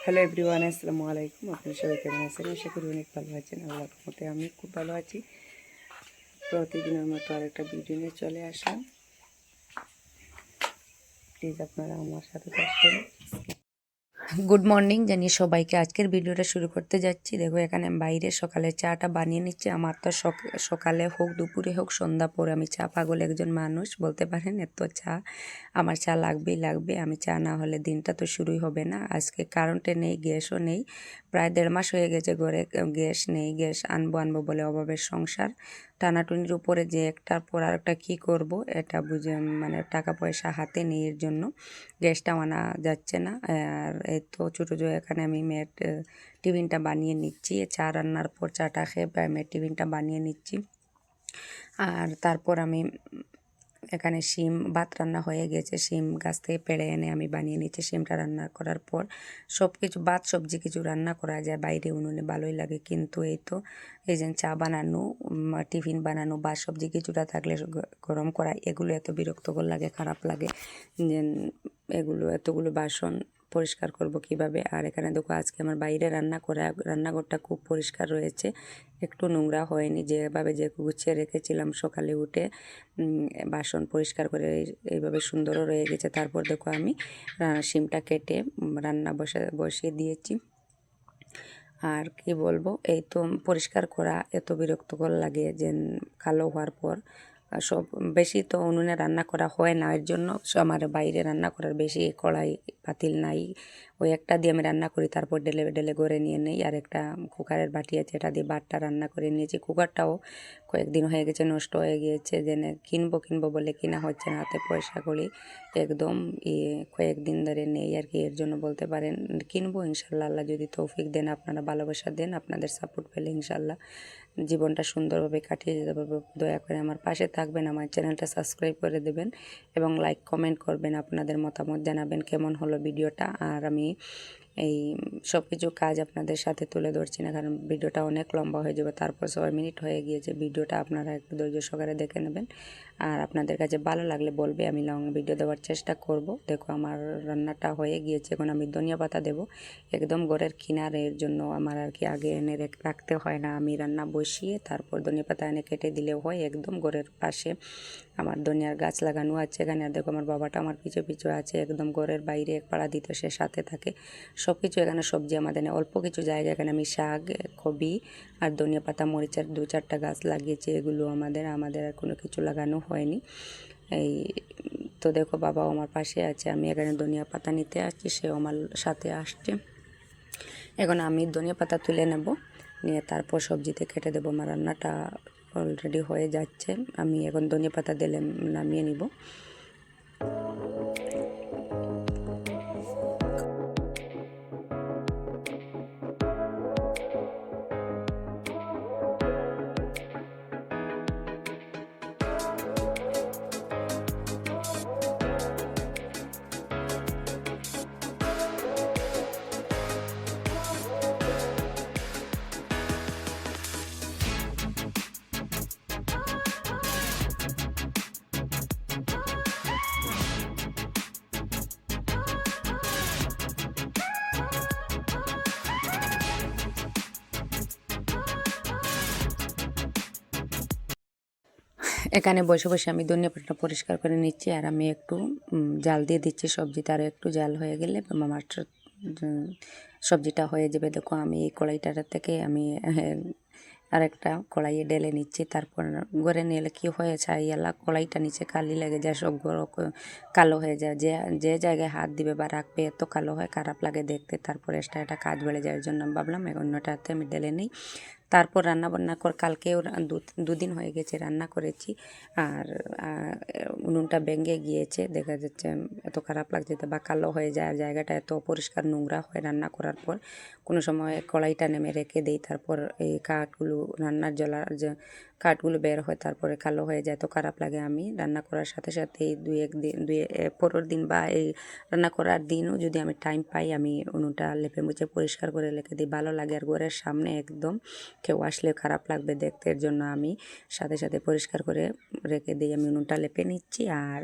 Hello everyone, আসসালামু আলাইকুম। আপনারা সবাই কেমন আছেন? আশা করি অনেক ভালো আছেন। আল্লাহর রহমতে আমি খুব ভালো আছি। প্রতিদিনের মতো আরেকটা ভিডিও নিয়ে চলে আসলাম। প্লিজ আপনারা আমার সাথে থাকবেন। গুড মর্নিং জানিয়ে সবাইকে আজকের ভিডিওটা শুরু করতে যাচ্ছি। দেখো এখানে বাইরে সকালে চাটা বানিয়ে নিচ্ছে। আমার তো সকালে হোক দুপুরে হোক সন্ধ্যা পরে আমি চা পাগল একজন মানুষ বলতে পারেন। এত চা আমার চা লাগবেই লাগবে। আমি চা না হলে দিনটা তো শুরুই হবে না। আজকে কারেন্টে নেই, গ্যাসও নেই। প্রায় 1.5 মাস হয়ে গেছে ঘরে গ্যাস নেই। গ্যাস আনবো বলে অভাবের সংসার, টানাটুনির উপরে যে একটার পর আর একটা কী করবো এটা বুঝে মানে টাকা পয়সা হাতে নেই, এর জন্য গ্যাসটাও আনা যাচ্ছে না। আর এই তো ছোটো এখানে আমি মেয়ের টিফিনটা বানিয়ে নিচ্ছি। চা রান্নার পর চাটা খেয়ে মেয়ের টিফিনটা বানিয়ে নিচ্ছি। আর তারপর আমি এখানে শিম ভাত রান্না হয়ে গেছে, শিম গাছ থেকে পেড়ে এনে আমি বানিয়ে নিচ্ছি। শিমটা রান্না করার পর সব কিছু ভাত সবজি কিছু রান্না করা যায় বাইরে উনুনে, ভালোই লাগে। কিন্তু এই তো এই যে চা বানানো, টিফিন বানানো বা সবজি কিছুটা থাকলে গরম করা, এগুলো এত বিরক্তকর লাগে, খারাপ লাগে যে এগুলো এতগুলো বাসন পরিষ্কার করব কিভাবে। আর এখানে দেখো আজকে আমার বাইরে রান্নাঘরটা খুব পরিষ্কার রয়েছে, একটু নোংরা হয়নি। যেভাবে যে গুছিয়ে রেখেছিলাম সকালে উঠে বাসন পরিষ্কার করে এইভাবে সুন্দরও রয়ে গেছে। তারপর দেখো আমি শিমটা কেটে রান্না বসিয়ে দিয়েছি। আর কি বলবো, এই তো পরিষ্কার করা এত বিরক্তকর লাগে যে কালো হওয়ার পর সব বেশি তো উনুনে রান্না করা হয় না, এর জন্য আমার বাইরে রান্না করার বেশি কড়াই পাতিল নাই। ওই একটা দিয়ে আমি রান্না করি, তারপর ডেলে ডেলে করে নিয়ে নেই। আর একটা কুকারের বাটি আছে, এটা দিয়ে ভাতটা রান্না করে নিয়েছি। কুকারটাও কয়েকদিন হয়ে গেছে নষ্ট হয়ে গিয়েছে, যে কিনবো বলে কিনা হচ্ছে না, হাতে পয়সা করি একদম কয়েকদিন ধরে নেই আর কি। এর জন্য বলতে পারেন কিনবো ইনশাল্লাহ, আল্লাহ যদি তৌফিক দেন, আপনারা ভালোবাসা দেন, আপনাদের সাপোর্ট পেলে ইনশাল্লাহ জীবনটা সুন্দরভাবে কাটিয়ে যেতে পারবো। দয়া করে আমার পাশে থাকবেন, আমার চ্যানেলটা সাবস্ক্রাইব করে দেবেন এবং লাইক কমেন্ট করবেন, আপনাদের মতামত জানাবেন কেমন হলো ভিডিওটা। আর আমি এই সব কিছু কাজ আপনাদের সাথে তুলে ধরছি না, কারণ ভিডিওটা অনেক লম্বা হয়ে যাবে। তারপর 6 মিনিট হয়ে গিয়েছে ভিডিওটা, আপনারা একটু ধৈর্য সহকারে দেখে নেবেন। আর আপনাদের কাছে ভালো লাগলে বলবে, আমি লং ভিডিও দেওয়ার চেষ্টা করব। দেখো আমার রান্নাটা হয়ে গিয়েছে, এখন আমি ধনিয়া পাতা দেবো একদম ঘরের কিনারের জন্য। আমার আর কি আগে এনে রাখতে হয় না, আমি রান্না বসিয়ে তারপর ধনিয়া পাতা এনে কেটে দিলেও হয়। একদম ঘরের পাশে আমার ধনিয়ার গাছ লাগানো আছে এখানে। আর দেখো আমার বাবাটা আমার পিছু আছে, একদম ঘরের বাইরে এক পাড়া দিতে সে সাথে থাকে। সব কিছু এখানে সবজি আমাদের নেই, অল্প কিছু জায়গা। এখানে আমি শাক, কবি আর ধনিয়া পাতা, মরিচের 2-4টা গাছ লাগিয়েছি। এগুলো আমাদের আর কোনো কিছু লাগানো হয়নি। এই তো দেখো বাবাও আমার পাশে আছে, আমি এখানে ধনিয়া পাতা নিতে আসছি, সেও আমার সাথে আসছে। এখন আমি ধনিয়া পাতা তুলে নেব, নিয়ে তারপর সবজিতে কেটে দেবো। আমার রান্নাটা অলরেডি হয়ে যাচ্ছে, আমি এখন ধনিয়া পাতা দিলে নামিয়ে নিব। এখানে বসে বসে আমি ধনিয়া পাতাটা পরিষ্কার করে নিচ্ছি, আর আমি একটু জাল দিয়ে দিচ্ছি সবজিটা। আর একটু জাল হয়ে গেলে আমার সবজিটা হয়ে যাবে। দেখো আমি এই কড়াইটার থেকে আমি আরেকটা কড়াইয়ে ঢেলে নিচ্ছি। তারপর ঘরে নিলে কী হয়ে ছাইয়ালা কড়াইটা নিচে কালি লেগে যায়, সব কালো হয়ে যায়। যে জায়গায় হাত দিবে বা রাখবে এত কালো হয়, খারাপ লাগে দেখতে। তারপর এটা কাজ বেড়ে যায়, এর জন্য ভাবলাম অন্যটাতে আমি ঢেলে নিই। তারপর রান্না কালকেও 2 দিন হয়ে গেছে রান্না করেছি। আর উনুনটা ভেঙে গিয়েছে, দেখা যাচ্ছে এত খারাপ লাগছে বা কালো হয়ে যায়। আর জায়গাটা এত অপরিষ্কার নোংরা হয় রান্না করার পর। কোনো সময় কড়াইটা নেমে রেখে দিই, তারপর এই কাঠগুলো রান্নার কাঠগুলো বের হয়, তারপরে কালো হয়ে যায়, তো খারাপ লাগে। আমি রান্না করার সাথে সাথে এই পরের দিন বা এই রান্না করার দিনও যদি আমি টাইম পাই, আমি উনুনটা লেপে মুছে পরিষ্কার করে রেখে দিই, ভালো লাগে। আর ঘরের সামনে একদম কেউ আসলে খারাপ লাগবে দেখতে, এর জন্য আমি সাথে সাথে পরিষ্কার করে রেখে দিই। আমি উনুনটা লেপে নিচ্ছি। আর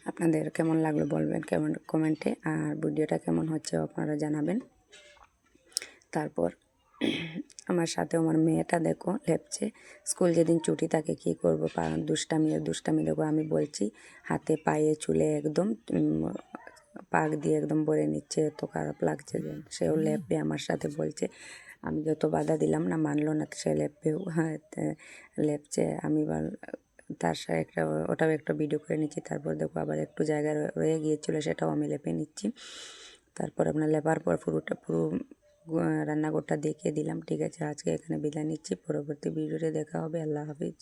আপনাদের কেমন লাগলো বলবেন কেমন কমেন্টে, আর ভিডিওটা কেমন হচ্ছে আপনারা জানাবেন। তারপর আমার সাথে আমার মেয়েটা দেখো লেপছে, স্কুল যেদিন ছুটি থাকে কী করবো, দুষ্টামি দেখো আমি বলছি হাতে পায়ে চুলে একদম পাক দিয়ে একদম ভরে নিচ্ছে, এত খারাপ লাগছে যে সেও লেপে আমার সাথে বলছে, আমি যত বাধা দিলাম না মানলো না, সে লেপেও লেপছে। আমি তার সাথে ওটাও একটা ভিডিও করে নিচ্ছি। তারপর দেখো আবার একটু জায়গা রয়ে গিয়েছিলো সেটাও আমি লেপে নিচ্ছি। তারপর আপনার লেপার পর পুরো রান্নাঘরটা দেখিয়ে দিলাম। ঠিক আছে, আজকে এখানে বিদায় নিচ্ছি, পরবর্তী ভিডিওতে দেখা হবে। আল্লাহ হাফিজ।